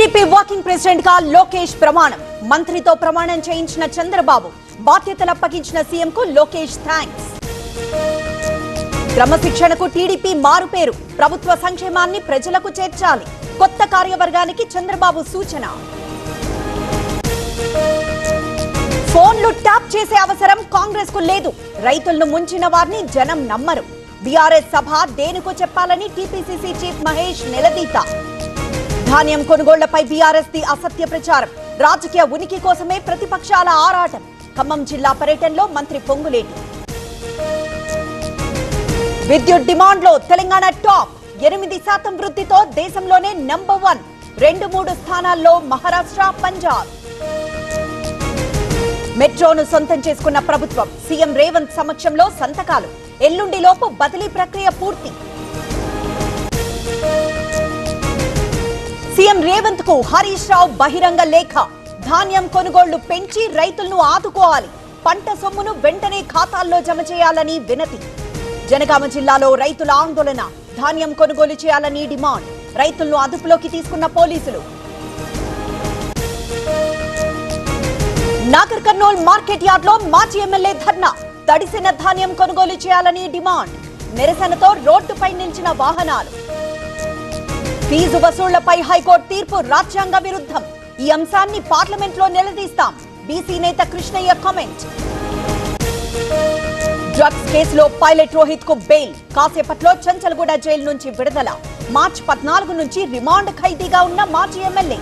TDP working president గా లోకేష్ ప్రమాణం. మంత్రితో ప్రమాణం చేయించిన చంద్రబాబు. బాధ్యతలు అప్పగించిన సీఎంకు లోకేష్ థాంక్స్. క్రమశిక్షణకు టీడీపీ మారుపేరు. ప్రభుత్వ సంక్షేమాన్ని ప్రజలకు చేర్చాలి. కొత్త కార్యవర్గానికి చంద్రబాబు సూచన. ఫోన్లు ట్యాప్ చేసే అవసరం కాంగ్రెస్ కు లేదు. రైతులను ముంచిన వారిని జనం నమ్మరు. బీఆర్ఎస్ సభ దేనికో చెప్పాలని టీపీసీసీ చీఫ్ మహేష్ నిలదీత. ధాన్యం కొనుగోళ్లపై బీఆర్ఎస్ ది అసత్య ప్రచారం. రాజకీయ ఉనికి కోసమే ప్రతిపక్షాల ఆరాటం. ఖమ్మం జిల్లా పర్యటనలో మంత్రి పొంగులేటి. విద్యుత్ డిమాండ్ లో తెలంగాణ టాప్. 8% వృద్ధితో దేశంలోనే నంబర్ 1. 2-3 స్థానాల్లో మహారాష్ట్ర, పంజాబ్. మెట్రోను సొంతం చేసుకున్న ప్రభుత్వం. సీఎం రేవంత్ సమక్షంలో సంతకాలు. ఎల్లుండిలోపు బదిలీ ప్రక్రియ పూర్తి. సీఎం రేవంత్ కు హరీష్ రావు బహిరంగ లేఖ. ధాన్యం కొనుగోళ్లు పెంచి రైతులను ఆదుకోవాలి. పంట సొమ్మును వెంటనే ఖాతాల్లో జమ చేయాలని వినతి. జనగామ జిల్లాలో రైతుల ఆందోళన. ధాన్యం కొనుగోలు చేయాలని డిమాండ్. రైతులను అదుపులోకి తీసుకున్న పోలీసులు. నాగర్ కర్నూల్ మార్కెట్ యార్డ్ లో మాజీ ఎమ్మెల్యే ధర్నా. తడిసిన ధాన్యం కొనుగోలు చేయాలని డిమాండ్. నిరసనతో రోడ్డుపై నిలిచిన వాహనాలు. ఫీజు వసూళ్లపై హైకోర్టు తీర్పు రాజ్యాంగ విరుద్ధం. ఈ అంశాన్ని పార్లమెంట్ లో నిలదీస్తాం. బీసీ నేత కృష్ణయ్య కామెంట్. డ్రగ్స్ కేసులో పైలట్ రోహిత్ కు బెయిల్. కాసేపట్లో చంచల్గూడ జైలు నుంచి విడుదల. మార్చి 14 నుంచి రిమాండ్ ఖైదీగా ఉన్న మాజీ ఎమ్మెల్యే.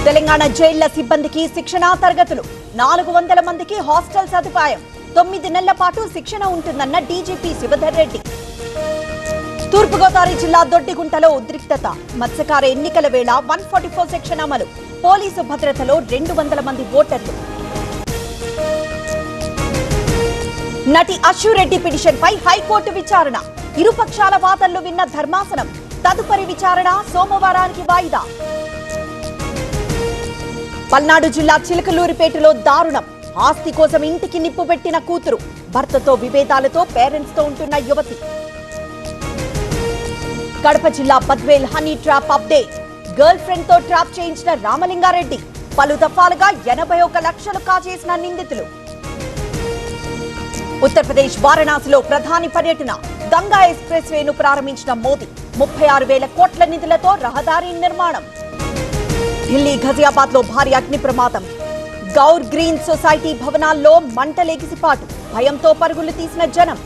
తెలంగాణ జైళ్ల సిబ్బందికి శిక్షణా తరగతులు. 400 మందికి హాస్టల్ సదుపాయం. 9 నెలల పాటు శిక్షణ ఉంటుందన్న డీజీపీ శివధర్ రెడ్డి. తూర్పుగోదావరి జిల్లా దొడ్డిగుంటలో ఉద్రిక్తత. మత్స్యకార ఎన్నికల వేళ 144 సెక్షన్ అమలు. పోలీసు భద్రతలో 200 మంది ఓటర్లు. నటి అశ్వరెడ్డి పిటిషన్ పై హైకోర్టు విచారణ. ఇరుపక్షాల వాదనలు విన్న ధర్మాసనం. తదుపరి విచారణ సోమవారానికి వాయిదా. పల్నాడు జిల్లా చిలకలూరిపేటలో దారుణం. ఆస్తి కోసం ఇంటికి నిప్పు పెట్టిన కూతురు. భర్తతో విభేదాలతో పేరెంట్స్ తో ఉంటున్న యువతి. కడప జిల్లా Badvel honey trap update. Girl friend తో ట్రాప్ చేయించిన రామలింగారెడ్డి. పలు దఫాలుగా 81 లక్షలు కాజేసిన నిందితులు. ఉత్తరప్రదేశ్ వారణాసిలో ప్రధాని పర్యటన. గంగా ఎక్స్ప్రెస్ వేను ప్రారంభించిన మోదీ. 36,000 కోట్ల నిధులతో రహదారి నిర్మాణం. ఢిల్లీ ఘజియాబాద్ లో భారీ అగ్ని ప్రమాదం. గౌర్ గ్రీన్ సొసైటీ భవనాల్లో మంటలేగిసిపాటు. భయంతో పరుగులు తీసిన జనం.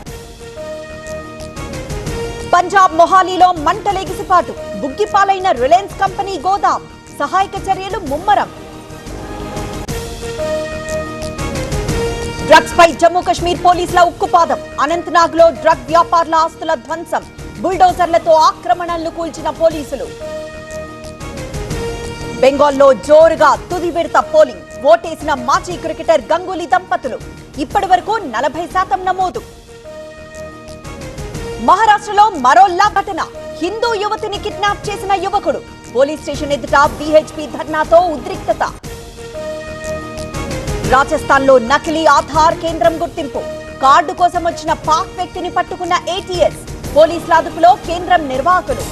పంజాబ్ మొహాలీలో మంటలేగిసిపాటు. బుగ్గిపాలైన రిలయన్స్ కంపెనీ గోదాం. సహాయక చర్యలు ముమ్మరం. డ్రగ్స్ పై జమ్మూ కశ్మీర్ పోలీసుల ఉక్కుపాదం. అనంతనాగ్ లో డ్రగ్ వ్యాపారుల ఆస్తుల ధ్వంసం. బుల్డోజర్లతో ఆక్రమణలను కూల్చిన పోలీసులు. బెంగాల్లో జోరుగా తుది విడత పోలింగ్. ఓటేసిన మాజీ క్రికెటర్ గంగూలీ దంపతులు. ఇప్పటి వరకు 40% నమోదు. మహారాష్ట్రలో మరో ఘటన. హిందూ యువతిని కిడ్నాప్ చేసిన యువకుడు. పోలీస్ స్టేషన్ ఎదుట బీహెచ్పీ ధర్నాతో ఉద్రిక్తత. రాజస్థాన్ లో నకిలీ ఆధార్ కేంద్రం గుర్తింపు. కార్డు కోసం వచ్చిన పాక్ వ్యక్తిని పట్టుకున్న ఏటీఎస్. పోలీసుల అదుపులో కేంద్రం నిర్వాహకులు.